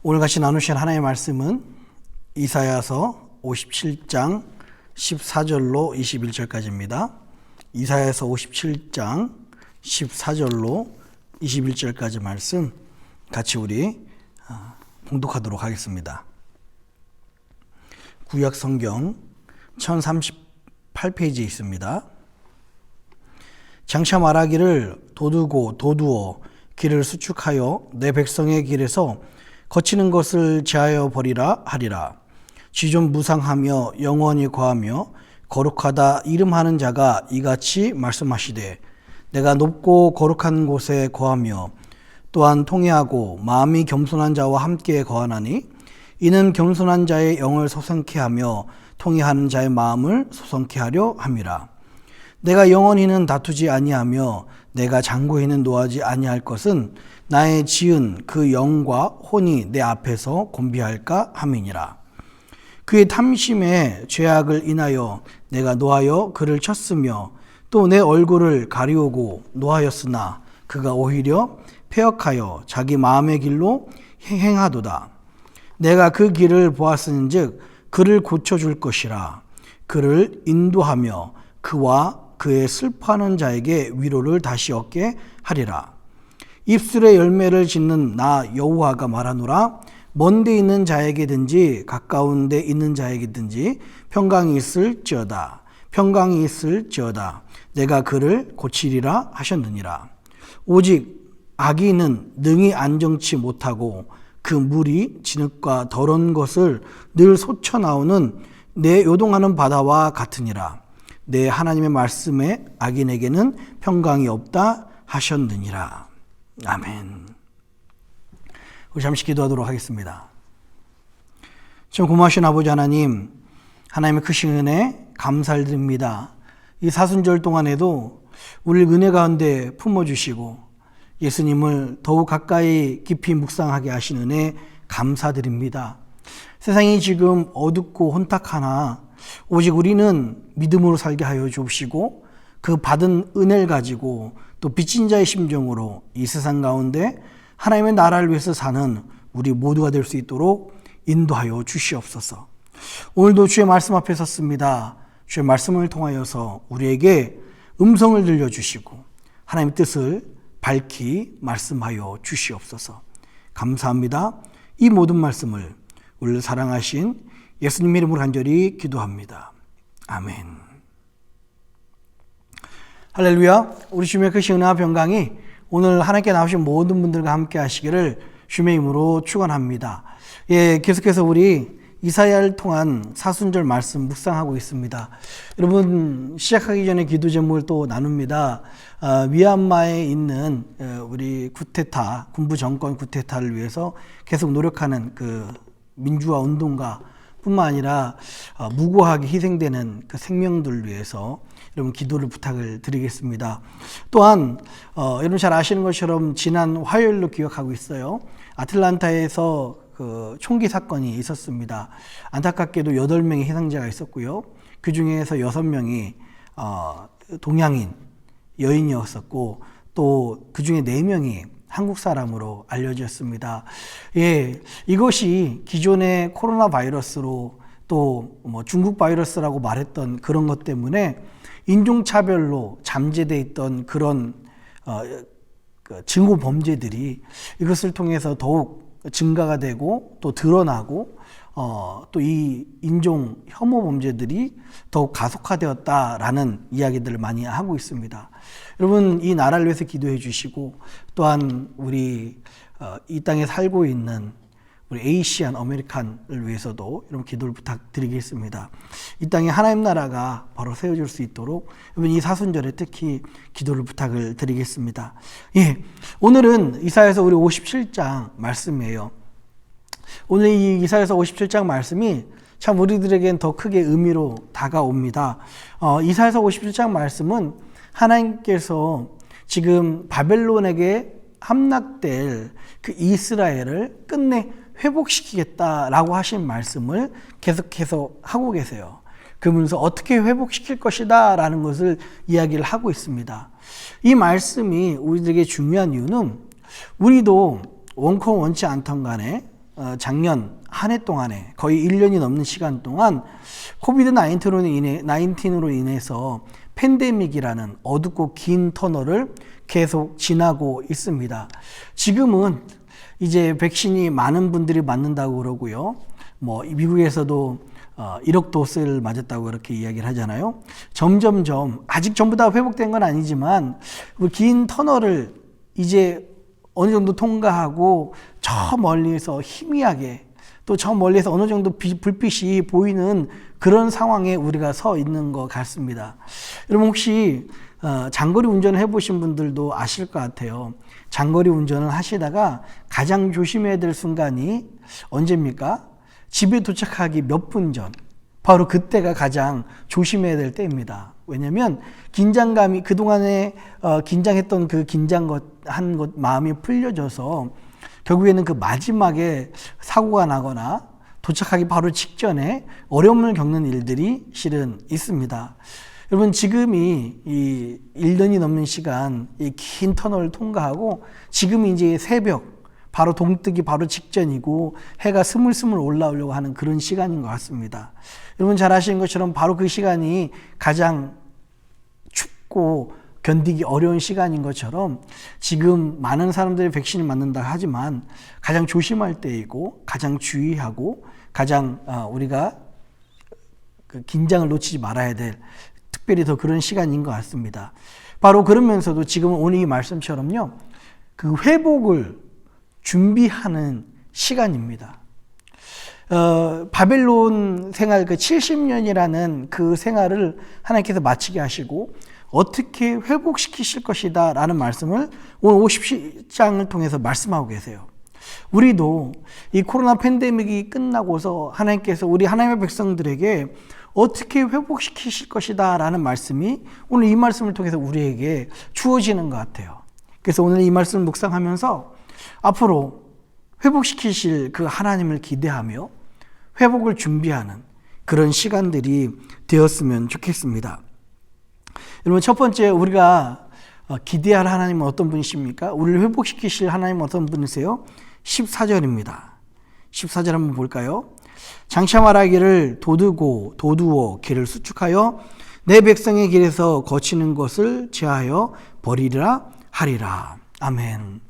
오늘 같이 나누실 하나님의 말씀은 이사야서 57장 14절로 21절까지입니다. 이사야서 57장 14절로 21절까지 말씀 같이 우리 봉독하도록 하겠습니다. 구약 성경 1038페이지에 있습니다. 장차 말하기를 도두어 길을 수축하여 내 백성의 길에서 거치는 것을 제하여 버리라 하리라. 지존 무상하며 영원히 거하며 거룩하다 이름하는 자가 이같이 말씀하시되 내가 높고 거룩한 곳에 거하며 또한 통회하고 마음이 겸손한 자와 함께 거하나니 이는 겸손한 자의 영을 소성케 하며 통회하는 자의 마음을 소성케 하려 함이라. 내가 영원히는 다투지 아니하며 내가 장구히는 노하지 아니할 것은 나의 지은 그 영과 혼이 내 앞에서 곤비할까 함이니라. 그의 탐심의 죄악을 인하여 내가 노하여 그를 쳤으며 또 내 얼굴을 가리우고 노하였으나 그가 오히려 패역하여 자기 마음의 길로 행하도다. 내가 그 길을 보았은즉 그를 고쳐줄 것이라. 그를 인도하며 그와 그의 슬퍼하는 자에게 위로를 다시 얻게 하리라. 입술의 열매를 짓는 나 여호와가 말하노라. 먼데 있는 자에게든지 가까운 데 있는 자에게든지 평강이 있을지어다. 평강이 있을지어다. 내가 그를 고치리라 하셨느니라. 오직 악인은 능히 안정치 못하고 그 물이 진흙과 더러운 것을 늘 솟쳐 나오는 내 요동하는 바다와 같으니라. 내 하나님의 말씀에 악인에게는 평강이 없다 하셨느니라. 아멘. 우리 잠시 기도하도록 하겠습니다. 참 고마우신 아버지 하나님, 하나님의 크신 은혜 감사를 드립니다. 이 사순절 동안에도 우리를 은혜 가운데 품어주시고 예수님을 더욱 가까이 깊이 묵상하게 하신 은혜 감사드립니다. 세상이 지금 어둡고 혼탁하나 오직 우리는 믿음으로 살게 하여 주시고 그 받은 은혜를 가지고 또 빚진 자의 심정으로 이 세상 가운데 하나님의 나라를 위해서 사는 우리 모두가 될 수 있도록 인도하여 주시옵소서. 오늘도 주의 말씀 앞에 섰습니다. 주의 말씀을 통하여서 우리에게 음성을 들려주시고 하나님의 뜻을 밝히 말씀하여 주시옵소서. 감사합니다. 이 모든 말씀을 우리를 사랑하신 예수님 이름으로 간절히 기도합니다. 아멘. 할렐루야. 우리 주님의 크신 은혜와 평강이 오늘 하나님께 나오신 모든 분들과 함께 하시기를 주님의 이름으로 축원합니다. 계속해서 우리 이사야를 통한 사순절 말씀 묵상하고 있습니다. 여러분, 시작하기 전에 기도 제목을 또 나눕니다. 미얀마에 있는 우리 쿠데타, 군부 정권 쿠데타를 위해서 계속 노력하는 그 민주화 운동가 뿐만 아니라 무고하게 희생되는 그 생명들을 위해서 여러분 기도를 부탁을 드리겠습니다. 또한 여러분 잘 아시는 것처럼 지난 화요일로 기억하고 있어요. 아틀란타에서 그 총기 사건이 있었습니다. 안타깝게도 8명의 희생자가 있었고요. 그 중에서 6명이 동양인 여인이었었고 또 그 중에 4명이 한국 사람으로 알려졌습니다. 이것이 기존의 코로나 바이러스로 또 중국 바이러스라고 말했던 그런 것 때문에 인종차별로 잠재되어 있던 그런 증오 범죄들이 이것을 통해서 더욱 증가가 되고 또 드러나고 또 이 인종 혐오 범죄들이 더욱 가속화되었다라는 이야기들을 많이 하고 있습니다. 여러분, 이 나라를 위해서 기도해 주시고 또한 우리 이 땅에 살고 있는 우리 에이시안 아메리칸을 위해서도 여러분 기도를 부탁드리겠습니다. 이 땅에 하나님 나라가 바로 세워질 수 있도록 여러분 이 사순절에 특히 기도를 부탁을 드리겠습니다. 오늘은 이사야서 우리 57장 말씀이에요. 오늘 이 이사야서 57장 말씀이 참 우리들에겐 더 크게 의미로 다가옵니다. 이사야서 57장 말씀은 하나님께서 지금 바벨론에게 함락될 그 이스라엘을 끝내 회복시키겠다라고 하신 말씀을 계속해서 하고 계세요. 그러면서 어떻게 회복시킬 것이다 라는 것을 이야기를 하고 있습니다. 이 말씀이 우리들에게 중요한 이유는 우리도 원컨 원치 않던 간에 작년 한 해 동안에 거의 1년이 넘는 시간 동안 코비드-19으로 인해서 팬데믹이라는 어둡고 긴 터널을 계속 지나고 있습니다. 지금은 이제 백신이 많은 분들이 맞는다고 그러고요. 미국에서도 1억 도스를 맞았다고 그렇게 이야기를 하잖아요. 점점점 아직 전부 다 회복된 건 아니지만 긴 터널을 이제 어느 정도 통과하고 저 멀리서 희미하게 또 저 멀리서 어느 정도 불빛이 보이는 그런 상황에 우리가 서 있는 것 같습니다. 여러분 혹시 장거리 운전을 해보신 분들도 아실 것 같아요. 장거리 운전을 하시다가 가장 조심해야 될 순간이 언제입니까? 집에 도착하기 몇 분 전, 바로 그때가 가장 조심해야 될 때입니다. 왜냐하면 긴장감이 그동안에 긴장했던 그 긴장한 것 마음이 풀려져서 결국에는 그 마지막에 사고가 나거나 도착하기 바로 직전에 어려움을 겪는 일들이 실은 있습니다. 여러분 지금이 이 1년이 넘는 시간 이 긴 터널을 통과하고 지금이 이제 새벽 바로 동뜨기 바로 직전이고 해가 스물스물 올라오려고 하는 그런 시간인 것 같습니다. 여러분 잘 아시는 것처럼 바로 그 시간이 가장 춥고 견디기 어려운 시간인 것처럼 지금 많은 사람들이 백신을 맞는다 하지만 가장 조심할 때이고 가장 주의하고 가장 우리가 그 긴장을 놓치지 말아야 될 특별히 더 그런 시간인 것 같습니다. 바로 그러면서도 지금 오늘 이 말씀처럼요, 그 회복을 준비하는 시간입니다. 바벨론 생활 그 70년이라는 그 생활을 하나님께서 마치게 하시고 어떻게 회복시키실 것이다 라는 말씀을 오늘 50장을 통해서 말씀하고 계세요. 우리도 이 코로나 팬데믹이 끝나고서 하나님께서 우리 하나님의 백성들에게 어떻게 회복시키실 것이다 라는 말씀이 오늘 이 말씀을 통해서 우리에게 주어지는 것 같아요. 그래서 오늘 이 말씀을 묵상하면서 앞으로 회복시키실 그 하나님을 기대하며 회복을 준비하는 그런 시간들이 되었으면 좋겠습니다. 여러분 첫 번째 우리가 기대할 하나님은 어떤 분이십니까? 우리를 회복시키실 하나님은 어떤 분이세요? 14절입니다. 14절 한번 볼까요? 장차 말하기를 도두어 길을 수축하여 내 백성의 길에서 거치는 것을 제하여 버리리라 하리라. 아멘.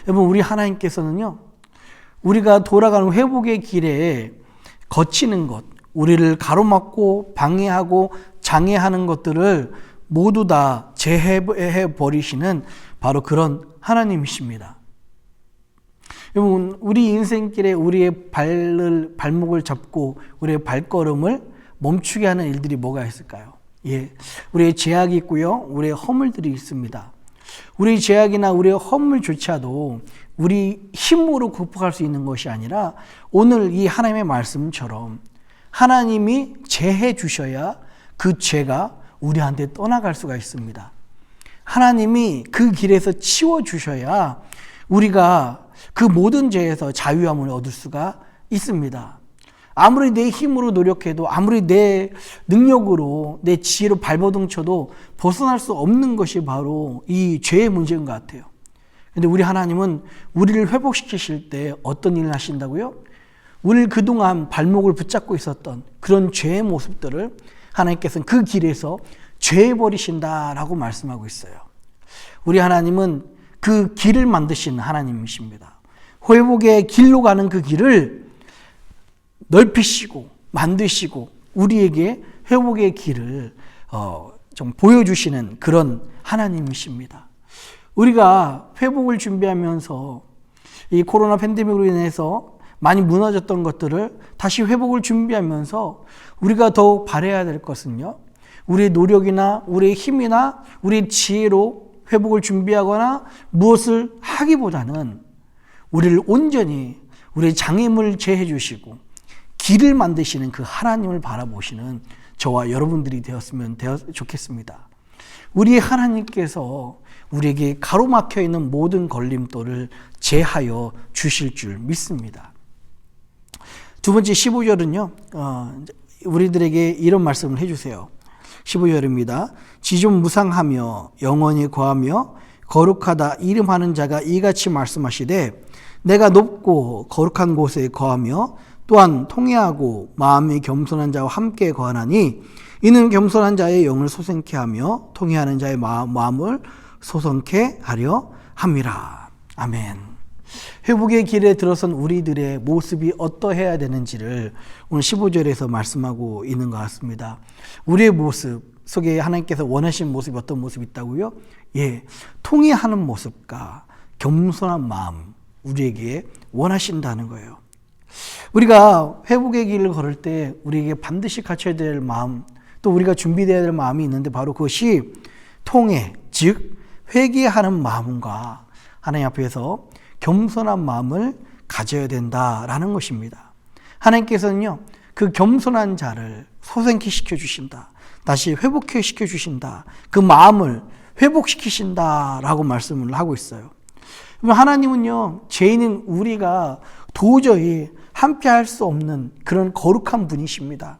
여러분 우리 하나님께서는요, 우리가 돌아가는 회복의 길에 거치는 것, 우리를 가로막고 방해하고 장애하는 것들을 모두 다 제해해 버리시는 바로 그런 하나님이십니다. 여러분 우리 인생길에 우리의 발목을 잡고 우리의 발걸음을 멈추게 하는 일들이 뭐가 있을까요? 우리의 제약이 있고요, 우리의 허물들이 있습니다. 우리 제약이나 우리의 허물조차도 우리 힘으로 극복할 수 있는 것이 아니라 오늘 이 하나님의 말씀처럼 하나님이 제해 주셔야 그 죄가 우리한테 떠나갈 수가 있습니다. 하나님이 그 길에서 치워 주셔야 우리가 그 모든 죄에서 자유함을 얻을 수가 있습니다. 아무리 내 힘으로 노력해도 아무리 내 능력으로 내 지혜로 발버둥 쳐도 벗어날 수 없는 것이 바로 이 죄의 문제인 것 같아요. 그런데 우리 하나님은 우리를 회복시키실 때 어떤 일을 하신다고요? 우리를 그동안 발목을 붙잡고 있었던 그런 죄의 모습들을 하나님께서는 그 길에서 죄해버리신다라고 말씀하고 있어요. 우리 하나님은 그 길을 만드신 하나님이십니다. 회복의 길로 가는 그 길을 넓히시고 만드시고 우리에게 회복의 길을 좀 보여주시는 그런 하나님이십니다. 우리가 회복을 준비하면서 이 코로나 팬데믹으로 인해서 많이 무너졌던 것들을 다시 회복을 준비하면서 우리가 더욱 바라야 될 것은요, 우리의 노력이나 우리의 힘이나 우리의 지혜로 회복을 준비하거나 무엇을 하기보다는 우리를 온전히 우리의 장애물을 제해 주시고 길을 만드시는 그 하나님을 바라보시는 저와 여러분들이 되었으면 좋겠습니다. 우리 하나님께서 우리에게 가로막혀 있는 모든 걸림돌을 제하여 주실 줄 믿습니다. 두 번째 15절은요, 우리들에게 이런 말씀을 해주세요. 15절입니다. 지존 무상하며 영원히 거하며 거룩하다 이름하는 자가 이같이 말씀하시되 내가 높고 거룩한 곳에 거하며 또한 통회하고 마음이 겸손한 자와 함께 거하나니 이는 겸손한 자의 영을 소생케 하며 통회하는 자의 마음을 소생케 하려 함이라. 아멘. 회복의 길에 들어선 우리들의 모습이 어떠해야 되는지를 오늘 15절에서 말씀하고 있는 것 같습니다. 우리의 모습 속에 하나님께서 원하시는 모습이 어떤 모습이 있다고요? 예, 통회하는 모습과 겸손한 마음 우리에게 원하신다는 거예요. 우리가 회복의 길을 걸을 때 우리에게 반드시 갖춰야 될 마음, 또 우리가 준비되어야 될 마음이 있는데 바로 그것이 통회, 즉 회개하는 마음과 하나님 앞에서 겸손한 마음을 가져야 된다라는 것입니다. 하나님께서는요, 그 겸손한 자를 소생케 시켜주신다. 다시 회복해 시켜주신다. 그 마음을 회복시키신다라고 말씀을 하고 있어요. 하나님은요, 죄인인 우리가 도저히 함께 할 수 없는 그런 거룩한 분이십니다.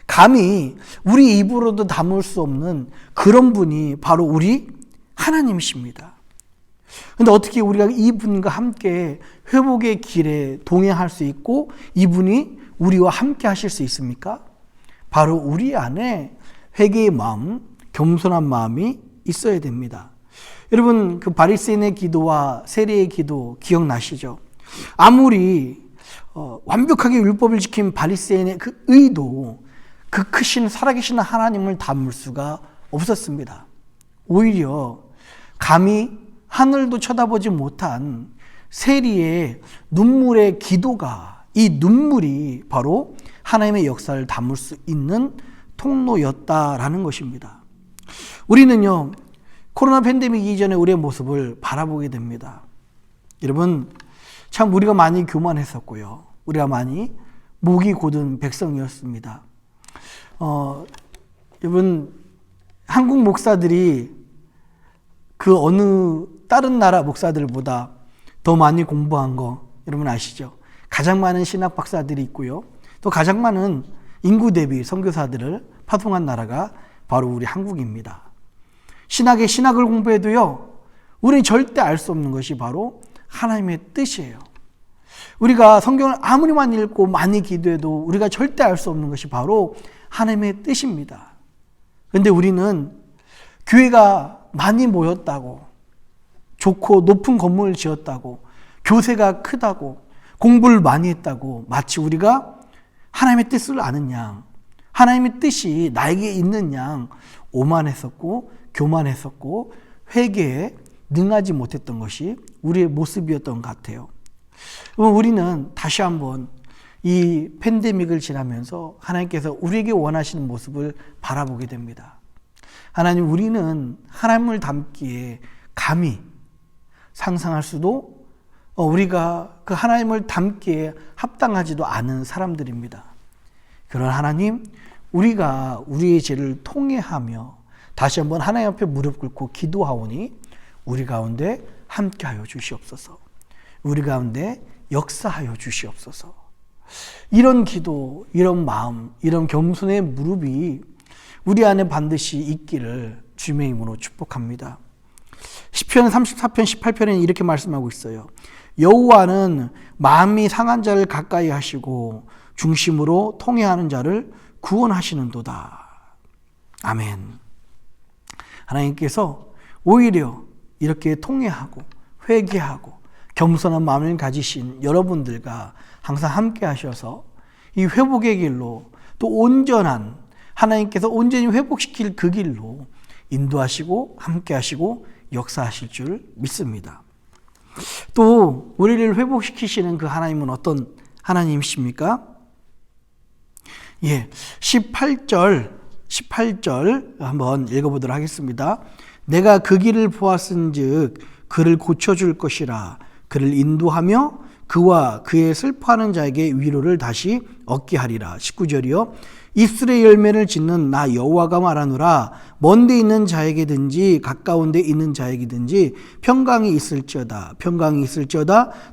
감히 우리 입으로도 담을 수 없는 그런 분이 바로 우리 하나님이십니다. 그런데 어떻게 우리가 이분과 함께 회복의 길에 동행할 수 있고 이분이 우리와 함께 하실 수 있습니까? 바로 우리 안에 회개의 마음, 겸손한 마음이 있어야 됩니다. 여러분, 그 바리새인의 기도와 세리의 기도 기억나시죠? 아무리 완벽하게 율법을 지킨 바리새인의 그 의도, 그 크신 살아계신 하나님을 담을 수가 없었습니다. 오히려 감히 하늘도 쳐다보지 못한 세리의 눈물의 기도가, 이 눈물이 바로 하나님의 역사를 담을 수 있는 통로였다라는 것입니다. 우리는요, 코로나 팬데믹 이전에 우리의 모습을 바라보게 됩니다. 여러분, 참 우리가 많이 교만했었고요. 우리가 많이 목이 곧은 백성이었습니다. 여러분, 한국 목사들이 그 어느 다른 나라 목사들보다 더 많이 공부한 거 여러분 아시죠? 가장 많은 신학 박사들이 있고요. 또 가장 많은 인구 대비 선교사들을 파송한 나라가 바로 우리 한국입니다. 신학을 공부해도요, 우리는 절대 알 수 없는 것이 바로 하나님의 뜻이에요. 우리가 성경을 아무리 많이 읽고 많이 기도해도 우리가 절대 알 수 없는 것이 바로 하나님의 뜻입니다. 그런데 우리는 교회가 많이 모였다고, 좋고 높은 건물을 지었다고, 교세가 크다고, 공부를 많이 했다고 마치 우리가 하나님의 뜻을 아는 양, 하나님의 뜻이 나에게 있는 양 오만했었고 교만했었고 회개에 능하지 못했던 것이 우리의 모습이었던 것 같아요. 우리는 다시 한번 이 팬데믹을 지나면서 하나님께서 우리에게 원하시는 모습을 바라보게 됩니다. 하나님, 우리는 하나님을 닮기에 감히 상상할 수도 우리가 그 하나님을 닮기에 합당하지도 않은 사람들입니다. 그런 하나님, 우리가 우리의 죄를 통회하며 다시 한번 하나님 앞에 무릎 꿇고 기도하오니 우리 가운데 함께하여 주시옵소서. 우리 가운데 역사하여 주시옵소서. 이런 기도, 이런 마음, 이런 겸손의 무릎이 우리 안에 반드시 있기를 주님의 이름으로 축복합니다. 시편 34편 18편에는 이렇게 말씀하고 있어요. 여호와는 마음이 상한 자를 가까이 하시고 중심으로 통회하는 자를 구원하시는도다. 아멘. 하나님께서 오히려 이렇게 통회하고 회개하고 겸손한 마음을 가지신 여러분들과 항상 함께 하셔서 이 회복의 길로 또 온전한 하나님께서 온전히 회복시킬 그 길로 인도하시고 함께 하시고 역사하실 줄 믿습니다. 또 우리를 회복시키시는 그 하나님은 어떤 하나님이십니까? 18절 한번 읽어보도록 하겠습니다. 내가 그 길을 보았은즉 그를 고쳐줄 것이라. 그를 인도하며 그와 그의 슬퍼하는 자에게 위로를 다시 얻게 하리라. 19절이요. 입술의 열매를 짓는 나 여호와가 말하노라. 먼데 있는 자에게든지 가까운 데 있는 자에게든지 평강이 있을지어다.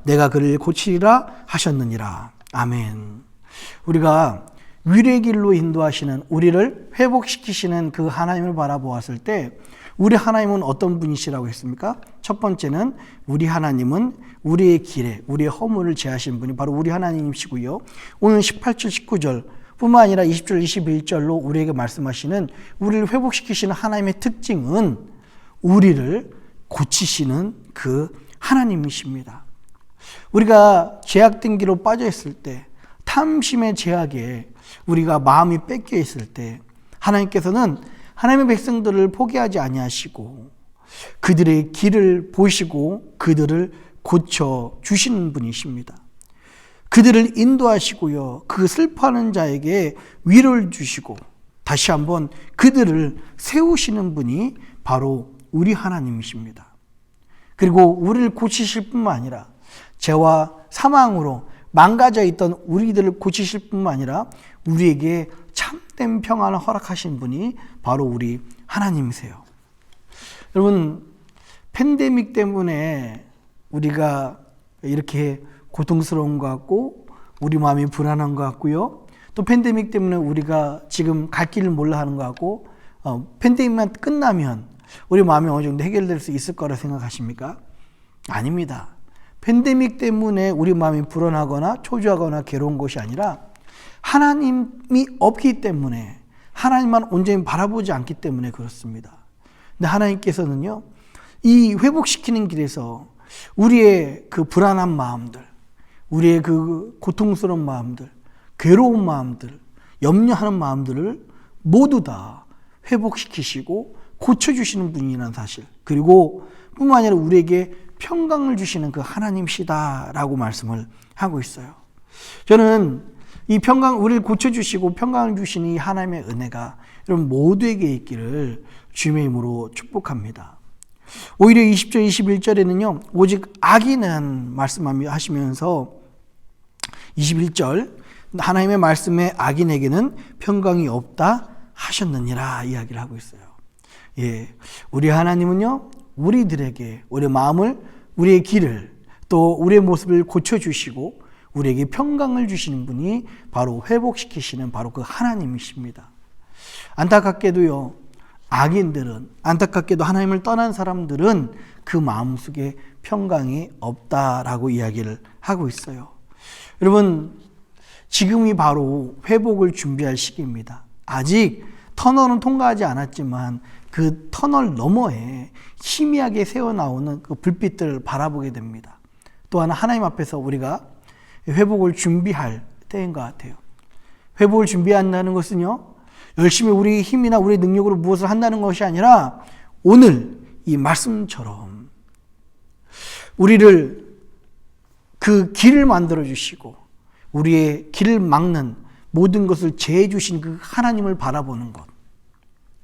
내가 그를 고치리라 하셨느니라. 아멘. 우리가 위로의 길로 인도하시는, 우리를 회복시키시는 그 하나님을 바라보았을 때 우리 하나님은 어떤 분이시라고 했습니까? 첫 번째는 우리 하나님은 우리의 길에 우리의 허물을 제하신 분이 바로 우리 하나님이시고요. 오늘 18절 19절 뿐만 아니라 20절 21절로 우리에게 말씀하시는 우리를 회복시키시는 하나님의 특징은 우리를 고치시는 그 하나님이십니다. 우리가 죄악된 길로 빠져 있을 때, 탐심의 죄악에 우리가 마음이 뺏겨 있을 때 하나님께서는 하나님의 백성들을 포기하지 아니하시고 그들의 길을 보시고 그들을 고쳐 주시는 분이십니다. 그들을 인도하시고요. 그 슬퍼하는 자에게 위로를 주시고 다시 한번 그들을 세우시는 분이 바로 우리 하나님이십니다. 그리고 우리를 고치실 뿐만 아니라 죄와 사망으로 망가져 있던 우리들을 고치실 뿐만 아니라 우리에게 참된 평안을 허락하신 분이 바로 우리 하나님이세요. 여러분, 팬데믹 때문에 우리가 이렇게 고통스러운 것 같고 우리 마음이 불안한 것 같고요. 또 팬데믹 때문에 우리가 지금 갈 길을 몰라 하는 것 같고 팬데믹만 끝나면 우리 마음이 어느 정도 해결될 수 있을 거라 생각하십니까? 아닙니다. 팬데믹 때문에 우리 마음이 불안하거나 초조하거나 괴로운 것이 아니라 하나님이 없기 때문에 하나님만 온전히 바라보지 않기 때문에 그렇습니다. 근데 하나님께서는요, 이 회복시키는 길에서 우리의 그 불안한 마음들, 우리의 그 고통스러운 마음들, 괴로운 마음들, 염려하는 마음들을 모두 다 회복시키시고 고쳐주시는 분이라는 사실, 그리고 뿐만 아니라 우리에게 평강을 주시는 그 하나님이시다라고 말씀을 하고 있어요. 저는 이 평강, 우리를 고쳐주시고 평강을 주시는 이 하나님의 은혜가 여러분 모두에게 있기를 주님의 이름으로 축복합니다. 오히려 20절 21절에는요 오직 악인은 말씀하시면서 21절 하나님의 말씀에 악인에게는 평강이 없다 하셨느니라 이야기를 하고 있어요. 예, 우리 하나님은요 우리들에게 우리의 마음을, 우리의 길을, 또 우리의 모습을 고쳐주시고 우리에게 평강을 주시는 분이 바로 회복시키시는 바로 그 하나님이십니다. 안타깝게도요, 악인들은, 안타깝게도 하나님을 떠난 사람들은 그 마음속에 평강이 없다라고 이야기를 하고 있어요. 여러분, 지금이 바로 회복을 준비할 시기입니다. 아직 터널은 통과하지 않았지만 그 터널 너머에 희미하게 새어나오는 그 불빛들을 바라보게 됩니다. 또한 하나님 앞에서 우리가 회복을 준비할 때인 것 같아요. 회복을 준비한다는 것은요, 열심히 우리 힘이나 우리 능력으로 무엇을 한다는 것이 아니라 오늘 이 말씀처럼 우리를 그 길을 만들어 주시고 우리의 길을 막는 모든 것을 제해 주신 그 하나님을 바라보는 것,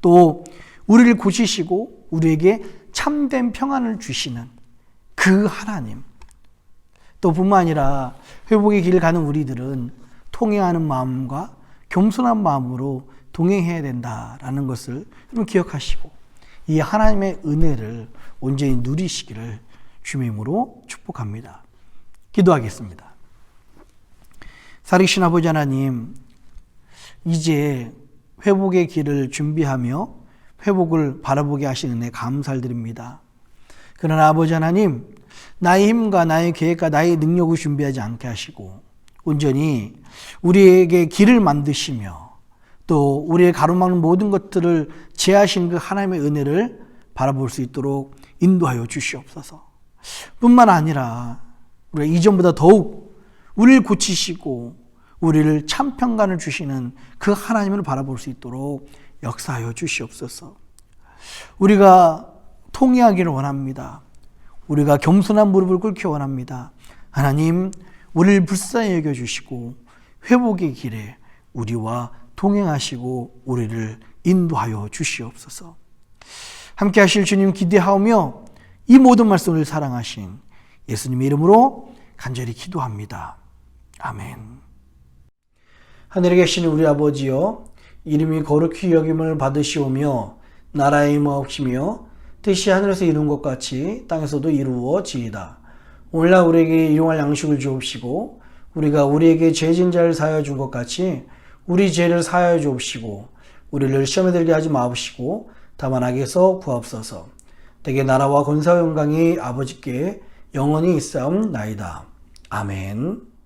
또 우리를 고치시고 우리에게 참된 평안을 주시는 그 하나님, 또 뿐만 아니라 회복의 길을 가는 우리들은 통행하는 마음과 겸손한 마음으로 동행해야 된다라는 것을 기억하시고 이 하나님의 은혜를 온전히 누리시기를 주님의 이름으로 축복합니다. 기도하겠습니다. 살아계신 아버지 하나님, 이제 회복의 길을 준비하며 회복을 바라보게 하신 은혜 감사드립니다. 그러나 아버지 하나님, 나의 힘과 나의 계획과 나의 능력을 준비하지 않게 하시고 온전히 우리에게 길을 만드시며 또 우리의 가로막는 모든 것들을 제하신 그 하나님의 은혜를 바라볼 수 있도록 인도하여 주시옵소서. 뿐만 아니라 우리가 이전보다 더욱 우리를 고치시고 우리를 참 평강을 주시는 그 하나님을 바라볼 수 있도록 역사하여 주시옵소서. 우리가 통회하기를 원합니다. 우리가 겸손한 무릎을 꿇기 원합니다. 하나님, 우리를 불쌍히 여겨주시고 회복의 길에 우리와 동행하시고 우리를 인도하여 주시옵소서. 함께 하실 주님 기대하오며 이 모든 말씀을 사랑하신 예수님의 이름으로 간절히 기도합니다. 아멘. 하늘에 계신 우리 아버지여, 이름이 거룩히 여김을 받으시오며 나라의 임하옵시며 뜻이 하늘에서 이룬 것 같이 땅에서도 이루어지이다. 오늘날 우리에게 일용할 양식을 주옵시고 우리가 우리에게 죄진 자를 사하여 준 것 같이 우리 죄를 사하여 주옵시고 우리를 시험에 들게 하지 마옵시고 다만 악에서 구하옵소서. 대개 나라와 권사와 영광이 아버지께 영원히 있사옵나이다. 아멘.